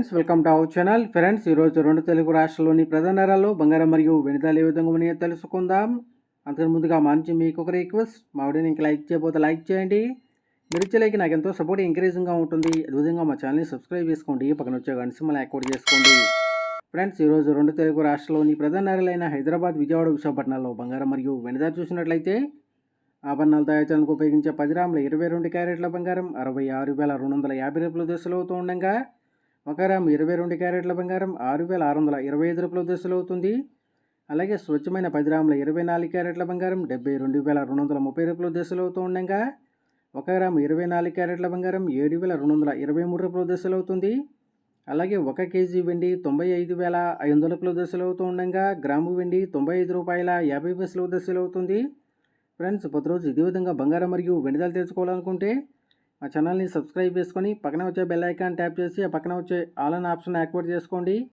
Friends, welcome to our channel. Friends, ఈరోజు రెండు తెలుగు రాష్ట్రాల్లోని ప్రధాన నగరాల్లో బంగారం మరియు వెండి ధరలు ఏ విధంగా ఉన్నాయో తెలుసుకుందాం. అంతకు ముందుగా మంచి మీకు ఒక రిక్వెస్ట్, మా వీడియోని ఇంకా లైక్ చేయకపోతే లైక్ చేయండి. మీరు ఇచ్చే లైక్ నాకు ఎంతో సపోర్ట్ ఎంకరేజింగ్గా ఉంటుంది. అదేవిధంగా మా ఛానల్ని సబ్స్క్రైబ్ చేసుకోండి, పక్కన వచ్చే గంట సింబల్ యాక్టివేట్ చేసుకోండి. ఫ్రెండ్స్, ఈరోజు రెండు తెలుగు రాష్ట్రాల్లోని ప్రధాన నగరాలైన హైదరాబాద్, విజయవాడ, విశాఖపట్నంలో బంగారం మరియు వెండి ధర చూసినట్లయితే ఆభరణాలు తయారు చేయడానికి ఉపయోగించే 10 గ్రాముల 22 క్యారెట్ల బంగారం 66,250 రూపాయల దశలు అవుతూ ఉండగా 1 గ్రాము 22 క్యారెట్ల బంగారం 6,625 రూపాయల దశలు అవుతుంది. అలాగే స్వచ్ఛమైన 10 గ్రాముల 24 క్యారెట్ల బంగారం 72,230 రూపాయల దశలు అవుతూ ఉండగా 1 గ్రాము 24 క్యారెట్ల బంగారం 7,223 రూపాయల దశలు అవుతుంది. అలాగే 1 కేజీ వెండి 95,500 రూపాయల దశలు అవుతూ ఉండగా గ్రాము వెండి 95 రూపాయల 50 పైసల దశలు అవుతుంది. ఫ్రెండ్స్, ప్రతిరోజు ఇదే విధంగా బంగారం మరియు వెండి ధరలు తెలుసుకోవాలనుకుంటే మా ఛానల్ని సబ్స్క్రైబ్ చేసుకొని పక్కన వచ్చే బెల్ ఐకాన్ ట్యాప్ చేసి ఆ పక్కన వచ్చే ఆల్ అనే ఆప్షన్ యాక్టివేట్ చేసుకోండి.